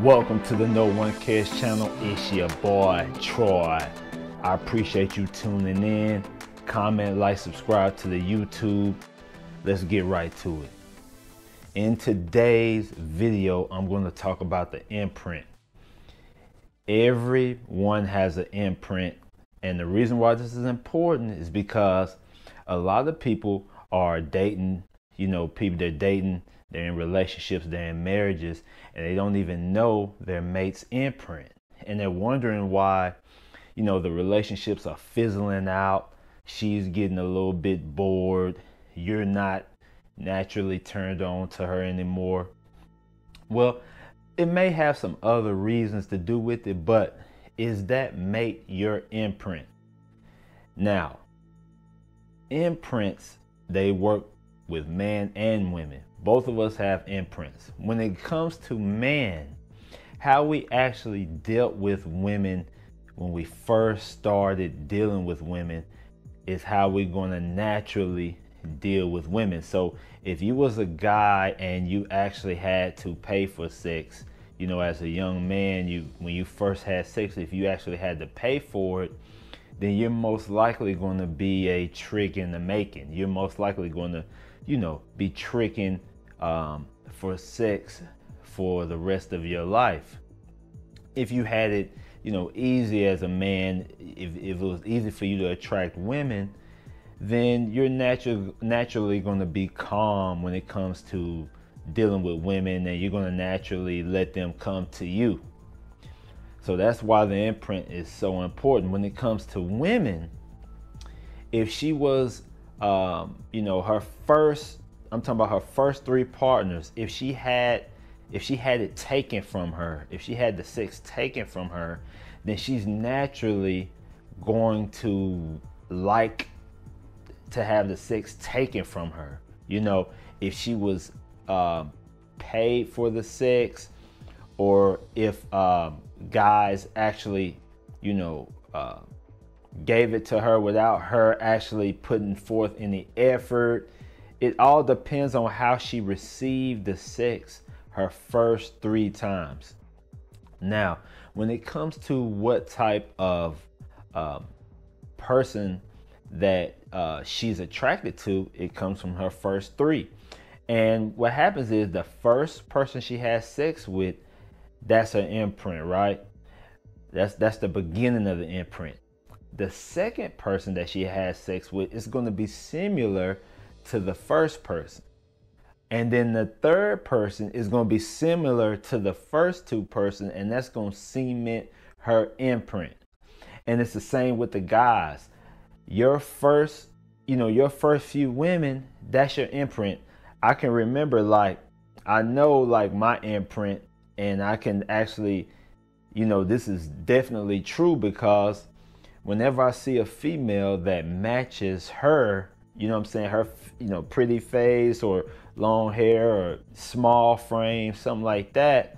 Welcome to the Knowonecares channel. It's your boy Troy. I appreciate you tuning in. Comment, like, subscribe to the YouTube. Let's get right to it. In today's video, I'm going to talk about the imprint. Everyone has an imprint, and the reason why this is important is because a lot of people are dating, people they're dating, they're in relationships, they're in marriages, and they don't even know their mate's imprint. And they're wondering why, the relationships are fizzling out. She's getting a little bit bored. You're not naturally turned on to her anymore. Well, it may have some other reasons to do with it, but is that mate your imprint? Now, imprints, they work with men and women. Both of us have imprints. When it comes to man, how we actually dealt with women when we first started dealing with women is how we're going to naturally deal with women. So if you was a guy and you actually had to pay for sex, as a young man, when you first had sex, if you actually had to pay for it, then you're most likely going to be a trick in the making. You're most likely going to, be tricking for sex for the rest of your life. If you had it, easy as a man, if it was easy for you to attract women, then you're naturally going to be calm when it comes to dealing with women, and you're going to naturally let them come to you. So that's why the imprint is so important. When it comes to women, if she was, I'm talking about her first three partners, if she had it taken from her, if she had the sex taken from her, then she's naturally going to like to have the sex taken from her. If she was paid for the sex, or if guys actually, gave it to her without her actually putting forth any effort. It all depends on how she received the sex her first three times. Now, when it comes to what type of person that she's attracted to, it comes from her first three. And what happens is the first person she has sex with, that's her imprint, right? That's the beginning of the imprint. The second person that she has sex with is going to be similar to the first person. And then the third person is going to be similar to the first two persons, and that's going to cement her imprint. And it's the same with the guys. Your first few women, that's your imprint. I can remember, I know my imprint, and I can actually, this is definitely true, because whenever I see a female that matches her, her, pretty face or long hair or small frame, something like that,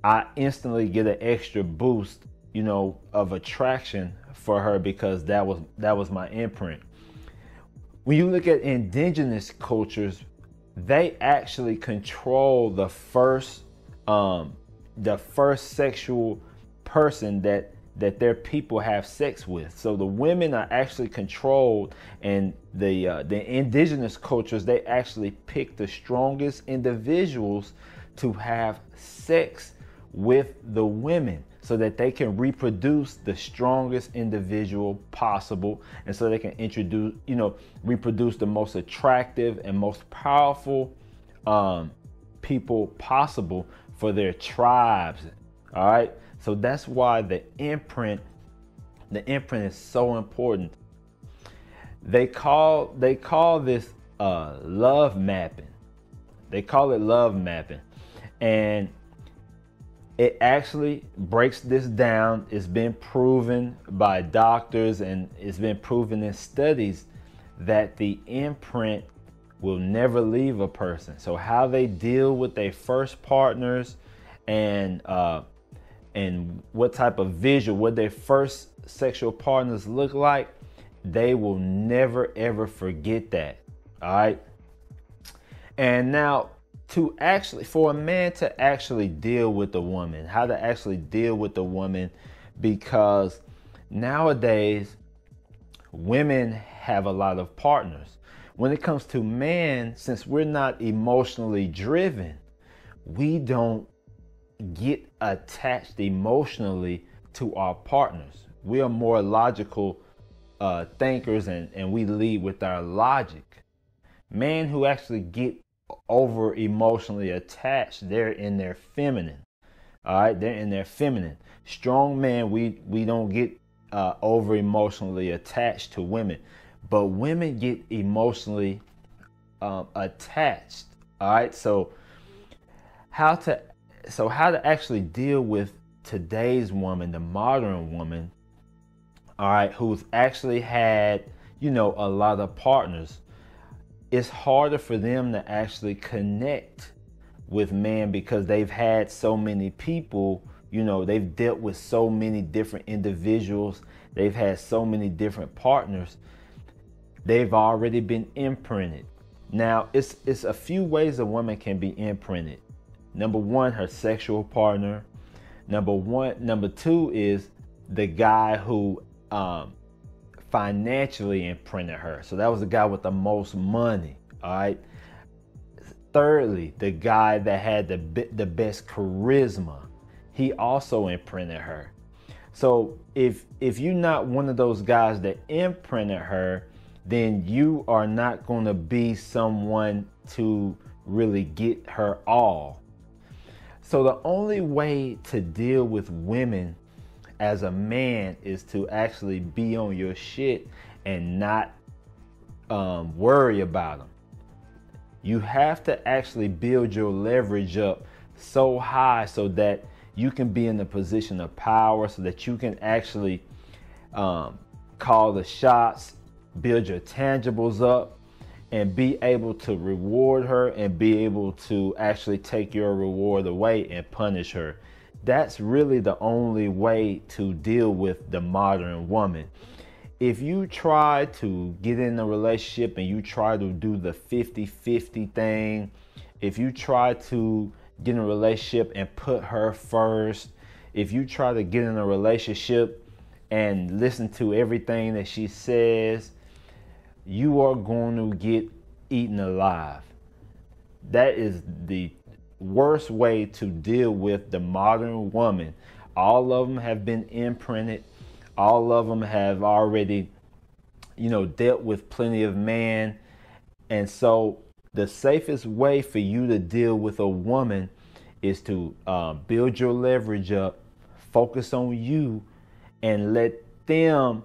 I instantly get an extra boost, of attraction for her, because that was my imprint. When you look at indigenous cultures, they actually control the first sexual person that their people have sex with. So the women are actually controlled, and the indigenous cultures, they actually pick the strongest individuals to have sex with the women, so that they can reproduce the strongest individual possible, and so they can reproduce the most attractive and most powerful people possible for their tribes. All right. So that's why the imprint is so important. They call this love mapping. They call it love mapping. And it actually breaks this down. It's been proven by doctors, and it's been proven in studies that the imprint will never leave a person. So how they deal with their first partners, and what type of visual, what their first sexual partners look like, they will never ever forget that. All right. And now to actually, for a man to actually deal with the woman, how to actually deal with the woman, because nowadays women have a lot of partners. When it comes to men, since we're not emotionally driven, we don't get attached emotionally to our partners. We are more logical thinkers, and we lead with our logic. Men who actually get over emotionally attached, they're in their feminine. All right, they're in their feminine. Strong men, we don't get over emotionally attached to women, but women get emotionally attached. All right, so how to actually deal with today's woman, the modern woman, all right, who's actually had, a lot of partners. It's harder for them to actually connect with men because they've had so many people, they've dealt with so many different individuals. They've had so many different partners. They've already been imprinted. Now, it's a few ways a woman can be imprinted. Number one, her sexual partner. Number two is the guy who financially imprinted her. So that was the guy with the most money. All right. Thirdly, the guy that had the best charisma, he also imprinted her. So if you're not one of those guys that imprinted her, then you are not going to be someone to really get her all. So the only way to deal with women as a man is to actually be on your shit and not worry about them. You have to actually build your leverage up so high so that you can be in a position of power, so that you can actually call the shots, build your tangibles up, and be able to reward her and be able to actually take your reward away and punish her. That's really the only way to deal with the modern woman. If you try to get in a relationship and you try to do the 50-50 thing, if you try to get in a relationship and put her first, if you try to get in a relationship and listen to everything that she says, you are going to get eaten alive. That is the worst way to deal with the modern woman. All of them have been imprinted. All of them have already, dealt with plenty of man. And so the safest way for you to deal with a woman is to build your leverage up, focus on you, and let them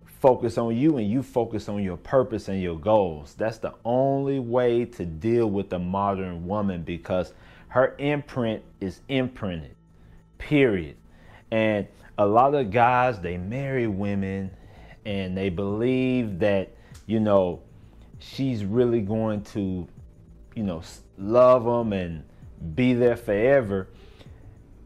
focus on you, and you focus on your purpose and your goals. That's the only way to deal with the modern woman, because her imprint is imprinted, period. And a lot of guys, they marry women and they believe that, she's really going to, love them and be there forever,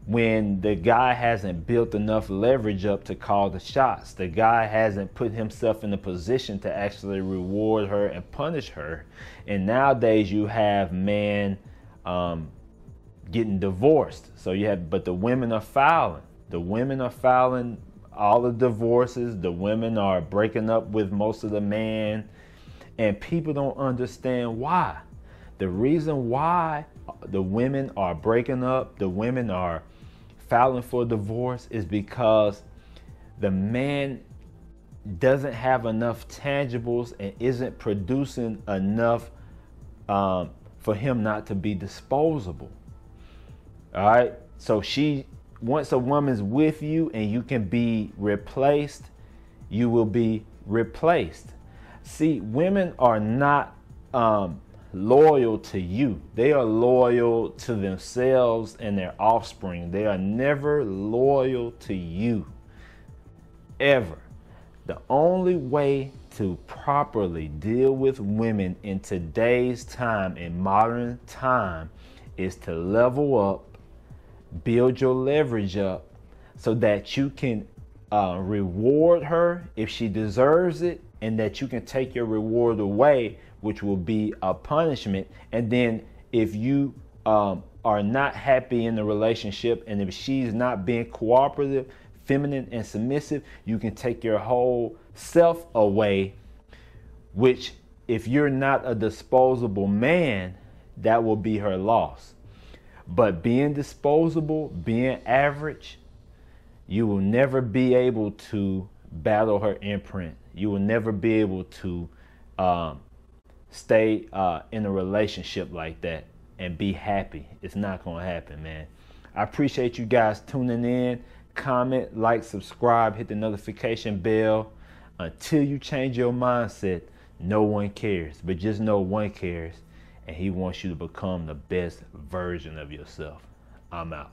when the guy hasn't built enough leverage up to call the shots. The guy hasn't put himself in a position to actually reward her and punish her. And nowadays you have men getting divorced. But the women are filing. The women are filing all the divorces. The women are breaking up with most of the men. And people don't understand why. The reason why the women are breaking up, the women are filing for divorce, is because the man doesn't have enough tangibles and isn't producing enough for him not to be disposable. All right. So once a woman's with you and you can be replaced, you will be replaced. See, women are not loyal to you. They are loyal to themselves and their offspring. They are never loyal to you, ever. The only way to properly deal with women in today's time, in modern time, is to level up, build your leverage up, so that you can reward her if she deserves it, and that you can take your reward away, which will be a punishment. And then if you are not happy in the relationship, and if she's not being cooperative, feminine, and submissive, you can take your whole self away, which if you're not a disposable man, that will be her loss. But being disposable, being average, you will never be able to battle her imprint. You will never be able to stay in a relationship like that and be happy. It's not going to happen, man. I appreciate you guys tuning in. Comment, like, subscribe, hit the notification bell. Until you change your mindset, no one cares. But just know one cares, and he wants you to become the best version of yourself. I'm out.